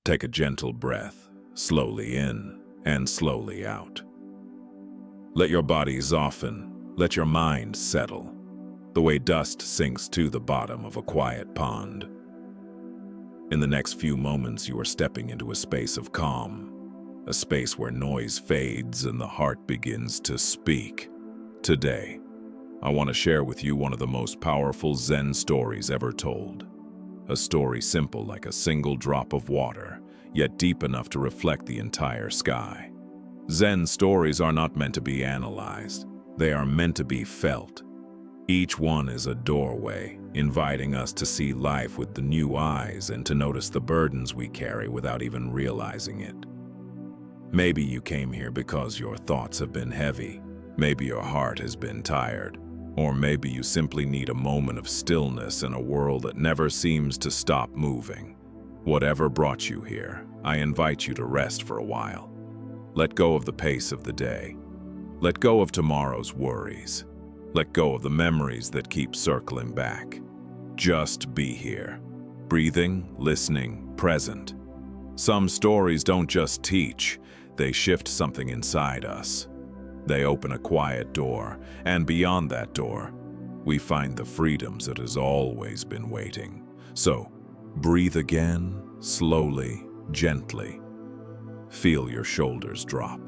Take a gentle breath, slowly in and slowly out. Let your body soften, let your mind settle, the way dust sinks to the bottom of a quiet pond. In the next few moments, you are stepping into a space of calm, a space where noise fades and the heart begins to speak. Today, I want to share with you one of the most powerful Zen stories ever told. A story simple like a single drop of water, yet deep enough to reflect the entire sky. Zen stories are not meant to be analyzed. They are meant to be felt. Each one is a doorway, inviting us to see life with the new eyes and to notice the burdens we carry without even realizing it. Maybe you came here because your thoughts have been heavy. Maybe your heart has been tired. Or maybe you simply need a moment of stillness in a world that never seems to stop moving. Whatever brought you here, I invite you to rest for a while. Let go of the pace of the day. Let go of tomorrow's worries. Let go of the memories that keep circling back. Just be here, breathing, listening, present. Some stories don't just teach, they shift something inside us. They open a quiet door, and beyond that door, we find the freedoms that has always been waiting. So, breathe again, slowly, gently. Feel your shoulders drop.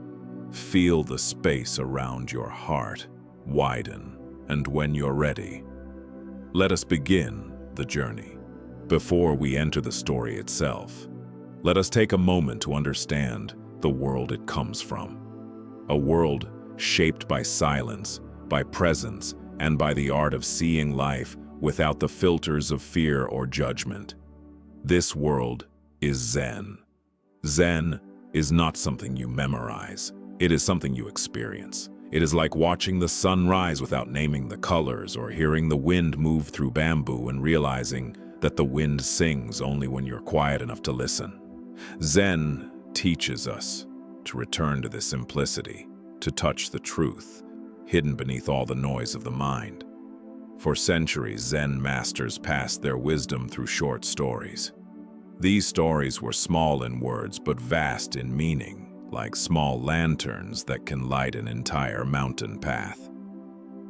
Feel the space around your heart widen, and when you're ready, let us begin the journey. Before we enter the story itself, let us take a moment to understand the world it comes from. A world shaped by silence, by presence, and by the art of seeing life without the filters of fear or judgment. This world is Zen. Zen is not something you memorize. It is something you experience. It is like watching the sun rise without naming the colors, or hearing the wind move through bamboo and realizing that the wind sings only when you're quiet enough to listen. Zen teaches us to return to the simplicity, to touch the truth, hidden beneath all the noise of the mind. For centuries, Zen masters passed their wisdom through short stories. These stories were small in words but vast in meaning, like small lanterns that can light an entire mountain path.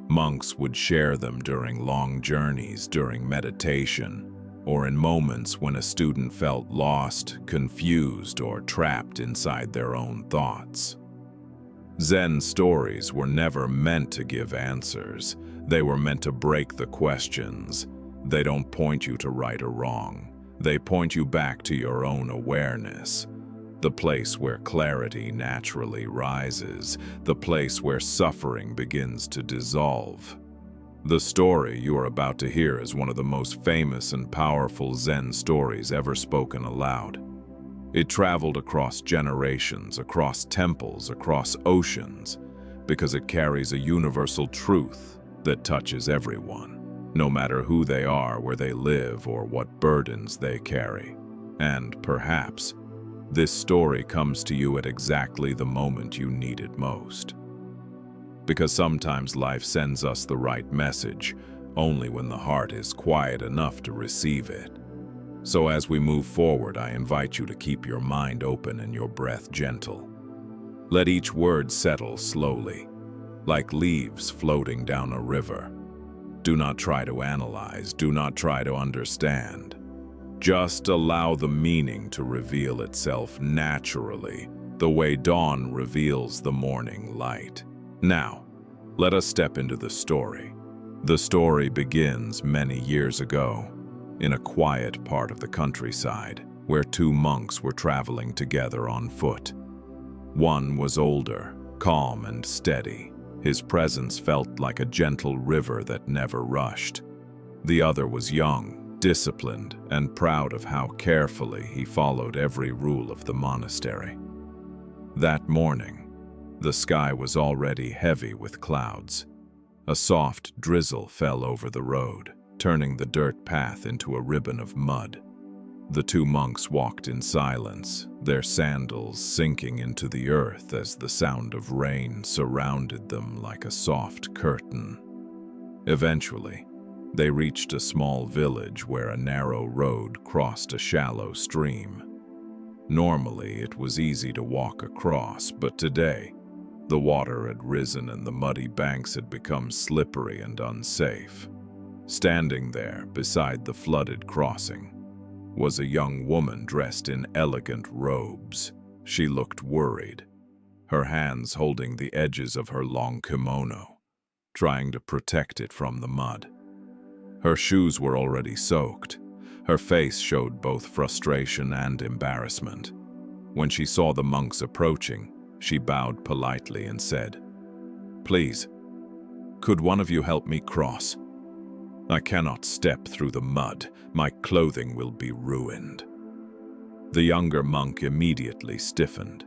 Monks would share them during long journeys, during meditation, or in moments when a student felt lost, confused, or trapped inside their own thoughts. Zen stories were never meant to give answers. They were meant to break the questions. They don't point you to right or wrong. They point you back to your own awareness, the place where clarity naturally rises, the place where suffering begins to dissolve. The story you are about to hear is one of the most famous and powerful Zen stories ever spoken aloud. It traveled across generations, across temples, across oceans, because it carries a universal truth that touches everyone, no matter who they are, where they live, or what burdens they carry. And perhaps, this story comes to you at exactly the moment you need it most. Because sometimes life sends us the right message, only when the heart is quiet enough to receive it. So as we move forward, I invite you to keep your mind open and your breath gentle. Let each word settle slowly, like leaves floating down a river. Do not try to analyze, do not try to understand. Just allow the meaning to reveal itself naturally, the way dawn reveals the morning light. Now, let us step into the story. The story begins many years ago, in a quiet part of the countryside, where two monks were traveling together on foot. One was older, calm and steady. His presence felt like a gentle river that never rushed. The other was young, disciplined, and proud of how carefully he followed every rule of the monastery. That morning, the sky was already heavy with clouds. A soft drizzle fell over the road, turning the dirt path into a ribbon of mud. The two monks walked in silence, their sandals sinking into the earth as the sound of rain surrounded them like a soft curtain. Eventually, they reached a small village where a narrow road crossed a shallow stream. Normally, it was easy to walk across, but today, the water had risen and the muddy banks had become slippery and unsafe. Standing there, beside the flooded crossing, was a young woman dressed in elegant robes. She looked worried, her hands holding the edges of her long kimono, trying to protect it from the mud. Her shoes were already soaked. Her face showed both frustration and embarrassment. When she saw the monks approaching, she bowed politely and said, "Please, could one of you help me cross? I cannot step through the mud. My clothing will be ruined." The younger monk immediately stiffened.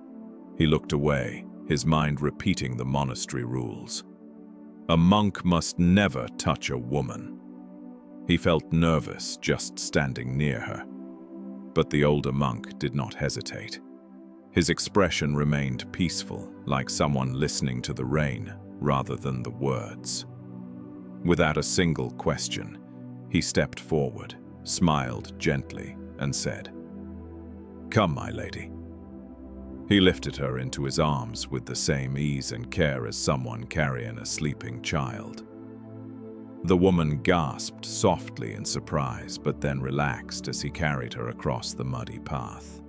He looked away, his mind repeating the monastery rules. A monk must never touch a woman. He felt nervous just standing near her. But the older monk did not hesitate. His expression remained peaceful, like someone listening to the rain rather than the words. Without a single question, he stepped forward, smiled gently, and said, "Come, my lady." He lifted her into his arms with the same ease and care as someone carrying a sleeping child. The woman gasped softly in surprise, but then relaxed as he carried her across the muddy path.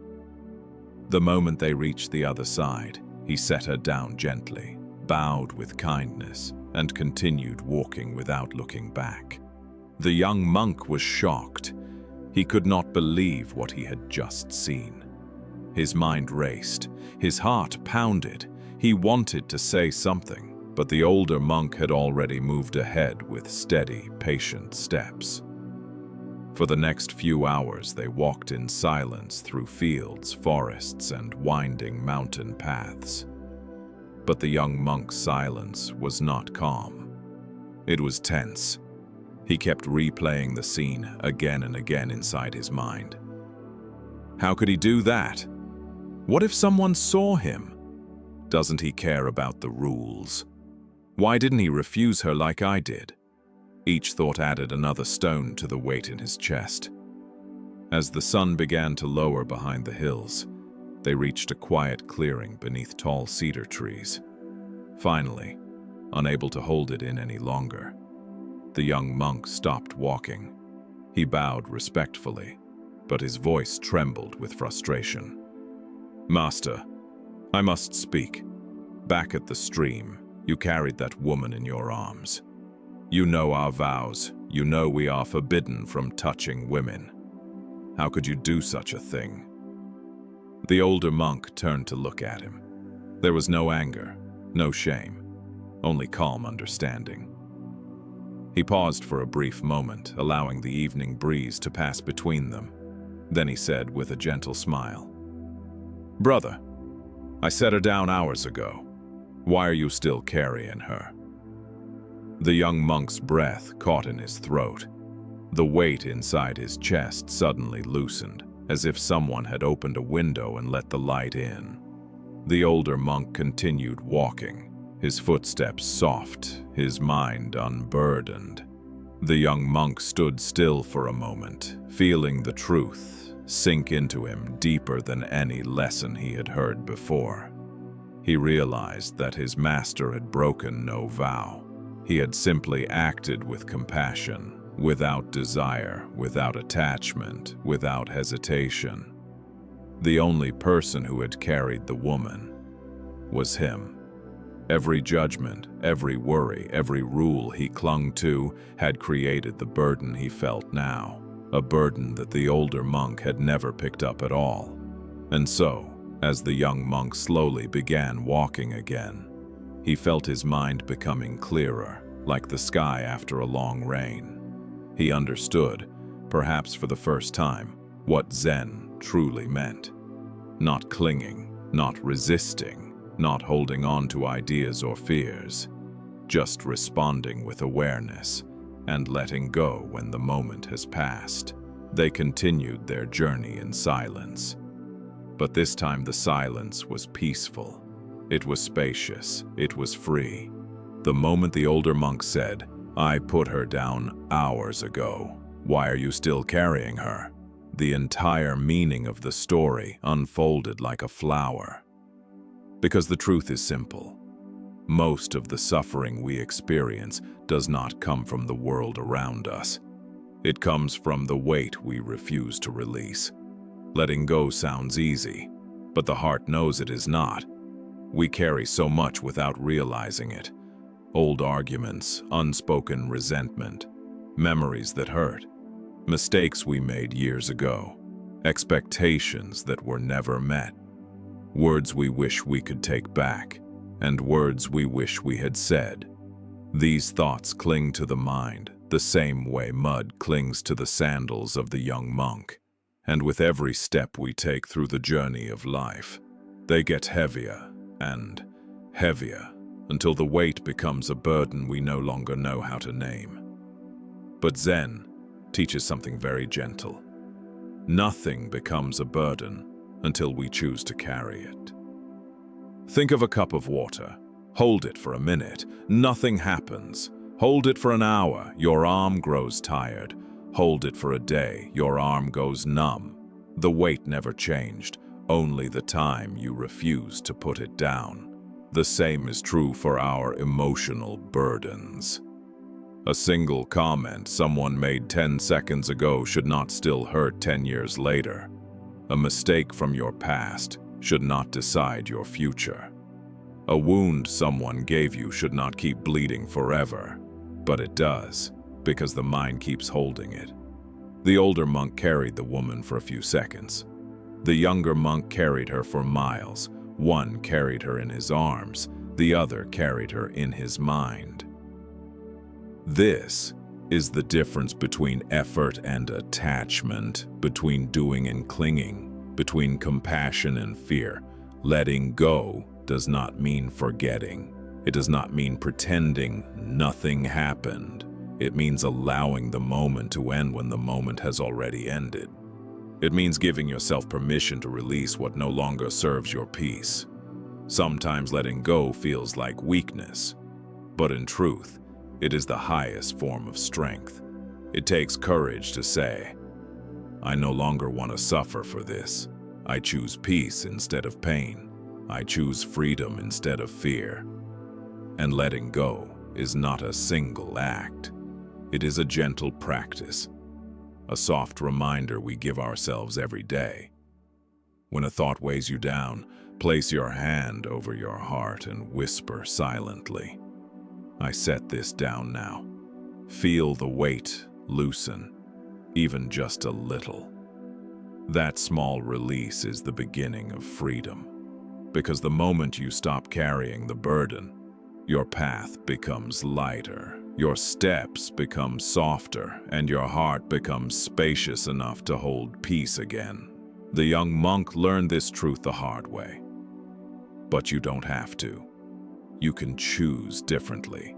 The moment they reached the other side, he set her down gently, bowed with kindness, and continued walking without looking back. The young monk was shocked. He could not believe what he had just seen. His mind raced, his heart pounded. He wanted to say something, but the older monk had already moved ahead with steady, patient steps. For the next few hours, they walked in silence through fields, forests, and winding mountain paths. But the young monk's silence was not calm. It was tense. He kept replaying the scene again and again inside his mind. How could he do that? What if someone saw him? Doesn't he care about the rules? Why didn't he refuse her like I did? Each thought added another stone to the weight in his chest. As the sun began to lower behind the hills, they reached a quiet clearing beneath tall cedar trees. Finally, unable to hold it in any longer, the young monk stopped walking. He bowed respectfully, but his voice trembled with frustration. "Master, I must speak. Back at the stream, you carried that woman in your arms. You know our vows. You know we are forbidden from touching women. How could you do such a thing?" The older monk turned to look at him. There was no anger, no shame, only calm understanding. He paused for a brief moment, allowing the evening breeze to pass between them. Then he said with a gentle smile, "Brother, I set her down hours ago. Why are you still carrying her?" The young monk's breath caught in his throat. The weight inside his chest suddenly loosened, as if someone had opened a window and let the light in. The older monk continued walking, his footsteps soft, his mind unburdened. The young monk stood still for a moment, feeling the truth sink into him deeper than any lesson he had heard before. He realized that his master had broken no vow. He had simply acted with compassion, without desire, without attachment, without hesitation. The only person who had carried the woman was him. Every judgment, every worry, every rule he clung to had created the burden he felt now, a burden that the older monk had never picked up at all. And so, as the young monk slowly began walking again, he felt his mind becoming clearer, like the sky after a long rain. He understood, perhaps for the first time, what Zen truly meant. Not clinging, not resisting, not holding on to ideas or fears, just responding with awareness and letting go when the moment has passed. They continued their journey in silence. But this time the silence was peaceful. It was spacious. It was free. The moment the older monk said, "I put her down hours ago. Why are you still carrying her?" The entire meaning of the story unfolded like a flower. Because the truth is simple. Most of the suffering we experience does not come from the world around us. It comes from the weight we refuse to release. Letting go sounds easy, but the heart knows it is not. We carry so much without realizing it. Old arguments, unspoken resentment, memories that hurt, mistakes we made years ago, expectations that were never met, words we wish we could take back, and words we wish we had said. These thoughts cling to the mind the same way mud clings to the sandals of the young monk. And with every step we take through the journey of life, they get heavier and heavier until the weight becomes a burden we no longer know how to name. But Zen teaches something very gentle. Nothing becomes a burden until we choose to carry it. Think of a cup of water. Hold it for a minute. Nothing happens. Hold it for an hour. Your arm grows tired. Hold it for a day. Your arm goes numb. The weight never changed, only the time you refuse to put it down. The same is true for our emotional burdens. A single comment someone made 10 seconds ago should not still hurt 10 years later. A mistake from your past should not decide your future. A wound someone gave you should not keep bleeding forever, but it does, because the mind keeps holding it. The older monk carried the woman for a few seconds. The younger monk carried her for miles. One carried her in his arms, the other carried her in his mind. This is the difference between effort and attachment, between doing and clinging, between compassion and fear. Letting go does not mean forgetting. It does not mean pretending nothing happened. It means allowing the moment to end when the moment has already ended. It means giving yourself permission to release what no longer serves your peace. Sometimes letting go feels like weakness, but in truth, it is the highest form of strength. It takes courage to say, I no longer want to suffer for this. I choose peace instead of pain. I choose freedom instead of fear. And letting go is not a single act. It is a gentle practice, a soft reminder we give ourselves every day. When a thought weighs you down, place your hand over your heart and whisper silently, I set this down now. Feel the weight loosen, even just a little. That small release is the beginning of freedom, because the moment you stop carrying the burden, your path becomes lighter, your steps become softer, and your heart becomes spacious enough to hold peace again. The young monk learned this truth the hard way. But you don't have to. You can choose differently.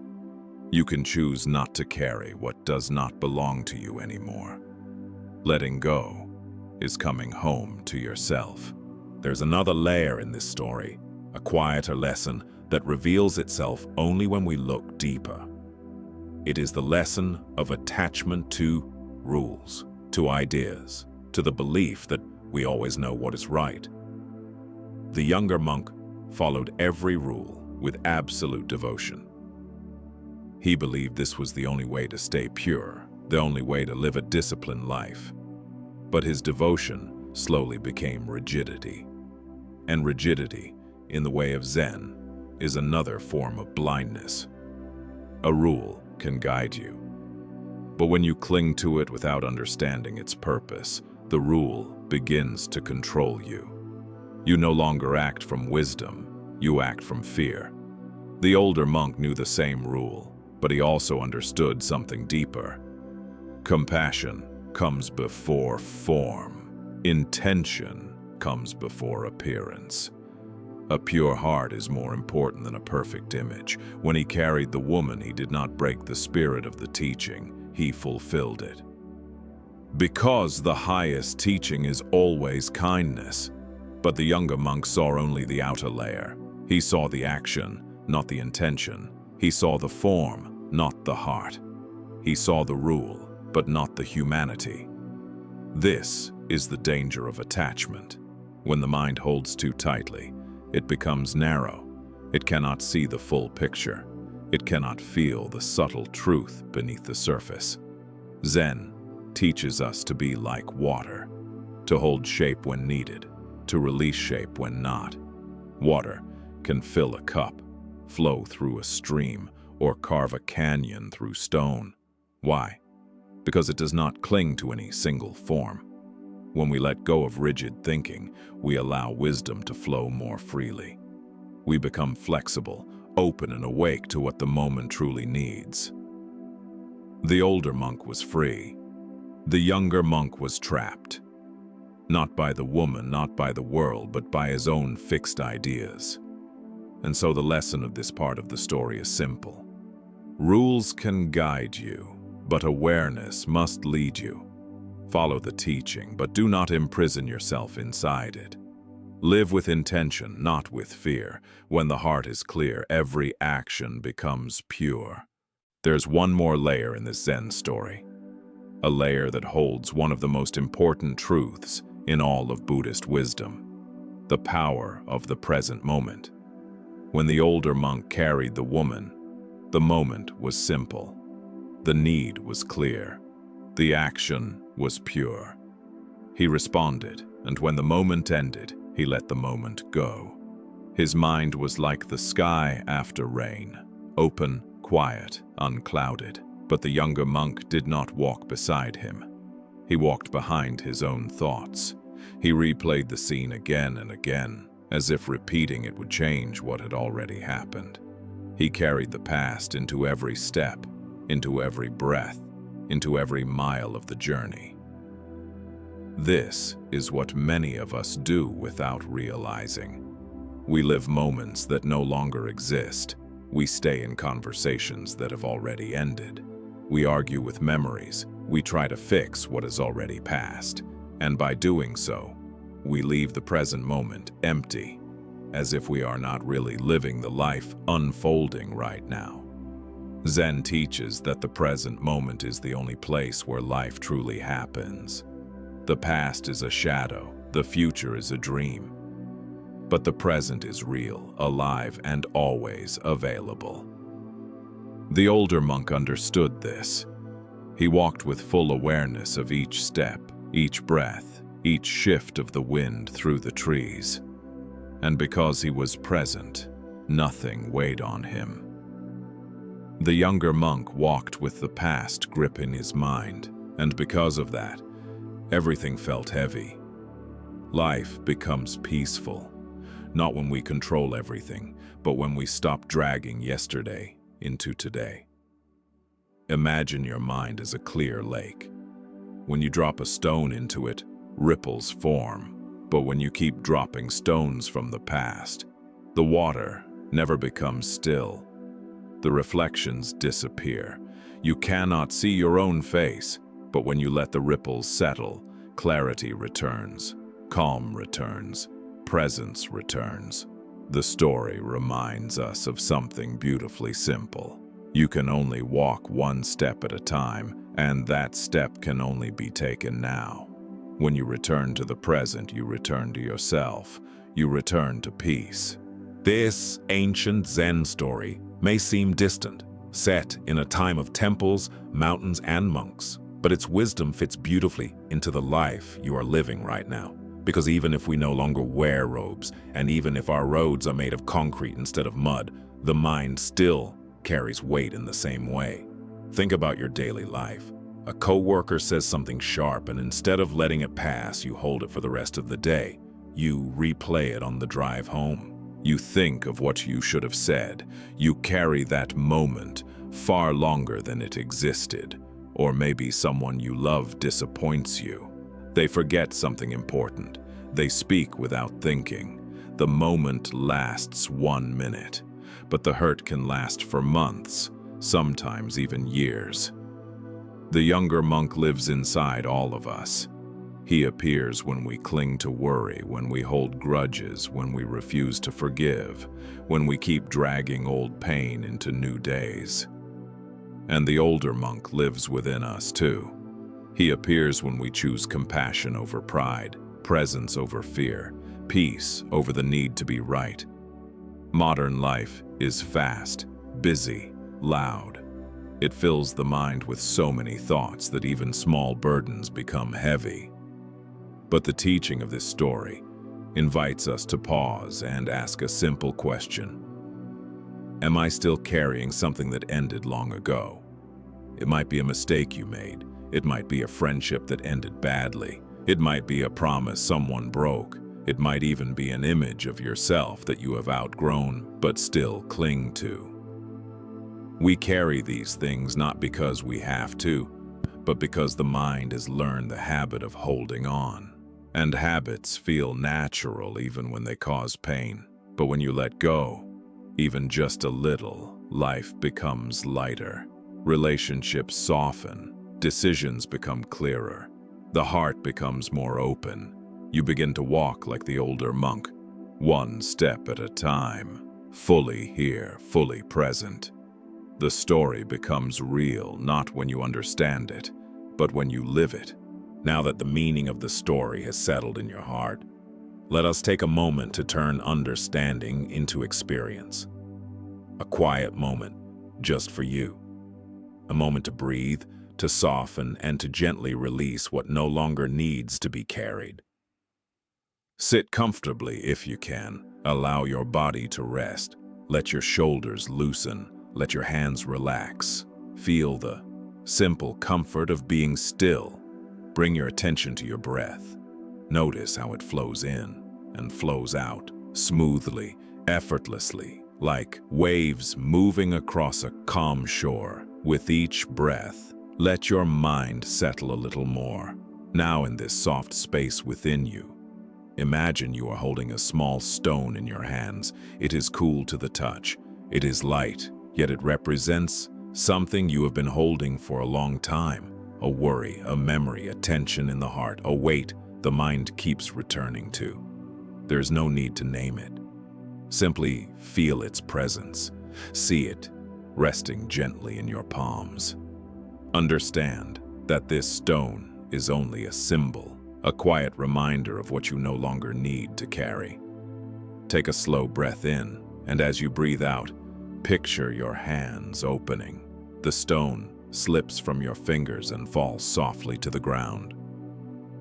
You can choose not to carry what does not belong to you anymore. Letting go is coming home to yourself. There's another layer in this story, a quieter lesson that reveals itself only when we look deeper. It is the lesson of attachment to rules, to ideas, to the belief that we always know what is right. The younger monk followed every rule with absolute devotion. He believed this was the only way to stay pure, the only way to live a disciplined life. But his devotion slowly became rigidity. And rigidity, in the way of Zen, is another form of blindness. A rule can guide you, but when you cling to it without understanding its purpose, the rule begins to control you. You no longer act from wisdom, you act from fear. The older monk knew the same rule, but he also understood something deeper. Compassion comes before form. Intention comes before appearance. A pure heart is more important than a perfect image. When he carried the woman, he did not break the spirit of the teaching, he fulfilled it. Because the highest teaching is always kindness. But the younger monk saw only the outer layer. He saw the action, not the intention. He saw the form, not the heart. He saw the rule, but not the humanity. This is the danger of attachment. When the mind holds too tightly, it becomes narrow. It cannot see the full picture. It cannot feel the subtle truth beneath the surface. Zen teaches us to be like water, to hold shape when needed, to release shape when not. Water can fill a cup, flow through a stream, or carve a canyon through stone. Why? Because it does not cling to any single form. When we let go of rigid thinking, we allow wisdom to flow more freely. We become flexible, open and awake to what the moment truly needs. The older monk was free. The younger monk was trapped. Not by the woman, not by the world, but by his own fixed ideas. And so the lesson of this part of the story is simple. Rules can guide you, but awareness must lead you. Follow the teaching, but do not imprison yourself inside it. Live with intention, not with fear. When the heart is clear, every action becomes pure. There's one more layer in this Zen story. A layer that holds one of the most important truths in all of Buddhist wisdom. The power of the present moment. When the older monk carried the woman, the moment was simple. The need was clear. The action was pure. He responded, and when the moment ended, he let the moment go. His mind was like the sky after rain, open, quiet, unclouded. But the younger monk did not walk beside him. He walked behind his own thoughts. He replayed the scene again and again, as if repeating it would change what had already happened. He carried the past into every step, into every breath, into every mile of the journey. This is what many of us do without realizing. We live moments that no longer exist. We stay in conversations that have already ended. We argue with memories. We try to fix what has already passed. And by doing so, we leave the present moment empty, as if we are not really living the life unfolding right now. Zen teaches that the present moment is the only place where life truly happens. The past is a shadow, the future is a dream. But the present is real, alive, and always available. The older monk understood this. He walked with full awareness of each step, each breath, each shift of the wind through the trees. And because he was present, nothing weighed on him. The younger monk walked with the past grip in his mind, and because of that, everything felt heavy. Life becomes peaceful, not when we control everything, but when we stop dragging yesterday into today. Imagine your mind as a clear lake. When you drop a stone into it, ripples form. But when you keep dropping stones from the past, the water never becomes still. The reflections disappear. You cannot see your own face, but when you let the ripples settle, clarity returns, calm returns, presence returns. The story reminds us of something beautifully simple. You can only walk one step at a time, and that step can only be taken now. When you return to the present, you return to yourself. You return to peace. This ancient Zen story may seem distant, set in a time of temples, mountains, and monks, but its wisdom fits beautifully into the life you are living right now. Because even if we no longer wear robes, and even if our roads are made of concrete instead of mud, the mind still carries weight in the same way. Think about your daily life. A coworker says something sharp, and instead of letting it pass, you hold it for the rest of the day. You replay it on the drive home. You think of what you should have said. You carry that moment far longer than it existed. Or maybe someone you love disappoints you. They forget something important. They speak without thinking. The moment lasts 1 minute, but the hurt can last for months, sometimes even years. The younger monk lives inside all of us. He appears when we cling to worry, when we hold grudges, when we refuse to forgive, when we keep dragging old pain into new days. And the older monk lives within us too. He appears when we choose compassion over pride, presence over fear, peace over the need to be right. Modern life is fast, busy, loud. It fills the mind with so many thoughts that even small burdens become heavy. But the teaching of this story invites us to pause and ask a simple question. Am I still carrying something that ended long ago? It might be a mistake you made. It might be a friendship that ended badly. It might be a promise someone broke. It might even be an image of yourself that you have outgrown but still cling to. We carry these things not because we have to, but because the mind has learned the habit of holding on. And habits feel natural even when they cause pain. But when you let go, even just a little, life becomes lighter. Relationships soften. Decisions become clearer. The heart becomes more open. You begin to walk like the older monk, one step at a time, fully here, fully present. The story becomes real not when you understand it, but when you live it. Now that the meaning of the story has settled in your heart, let us take a moment to turn understanding into experience. A quiet moment just for you. A moment to breathe, to soften, and to gently release what no longer needs to be carried. Sit comfortably if you can. Allow your body to rest. Let your shoulders loosen. Let your hands relax. Feel the simple comfort of being still. Bring your attention to your breath. Notice how it flows in and flows out, smoothly, effortlessly, like waves moving across a calm shore. With each breath, let your mind settle a little more. Now in this soft space within you, imagine you are holding a small stone in your hands. It is cool to the touch. It is light, yet it represents something you have been holding for a long time. A worry, a memory, a tension in the heart, a weight the mind keeps returning to. There is no need to name it. Simply feel its presence. See it resting gently in your palms. Understand that this stone is only a symbol, a quiet reminder of what you no longer need to carry. Take a slow breath in, and as you breathe out, picture your hands opening. The stone slips from your fingers and falls softly to the ground.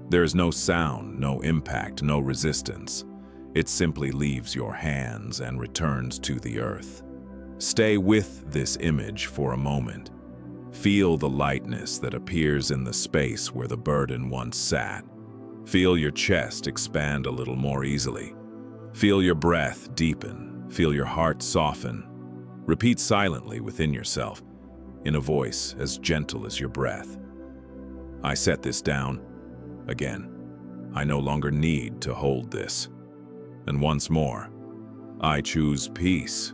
There is no sound, no impact, no resistance. It simply leaves your hands and returns to the earth. Stay with this image for a moment. Feel the lightness that appears in the space where the burden once sat. Feel your chest expand a little more easily. Feel your breath deepen. Feel your heart soften. Repeat silently within yourself, in a voice as gentle as your breath. I set this down. Again, I no longer need to hold this. And once more, I choose peace.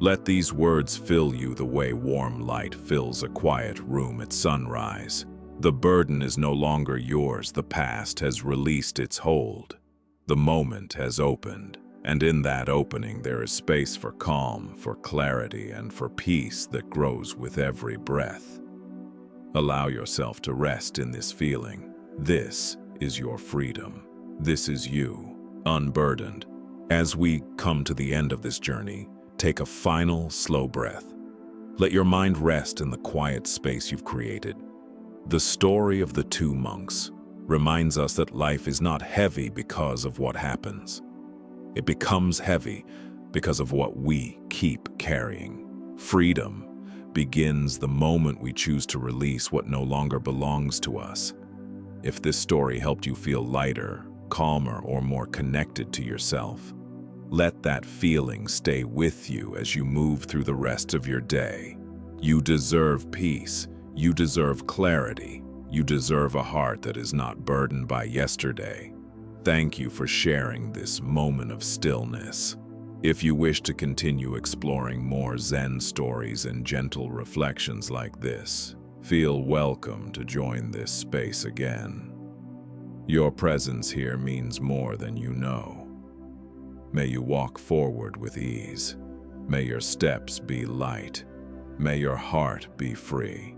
Let these words fill you the way warm light fills a quiet room at sunrise. The burden is no longer yours. The past has released its hold. The moment has opened, and in that opening there is space for calm, for clarity, and for peace that grows with every breath. Allow yourself to rest in this feeling. This is your freedom. This is you, unburdened. As we come to the end of this journey, take a final, slow breath. Let your mind rest in the quiet space you've created. The story of the two monks reminds us that life is not heavy because of what happens. It becomes heavy because of what we keep carrying. Freedom begins the moment we choose to release what no longer belongs to us. If this story helped you feel lighter, calmer, or more connected to yourself, let that feeling stay with you as you move through the rest of your day. You deserve peace. You deserve clarity. You deserve a heart that is not burdened by yesterday. Thank you for sharing this moment of stillness. If you wish to continue exploring more Zen stories and gentle reflections like this, feel welcome to join this space again. Your presence here means more than you know. May you walk forward with ease. May your steps be light. May your heart be free.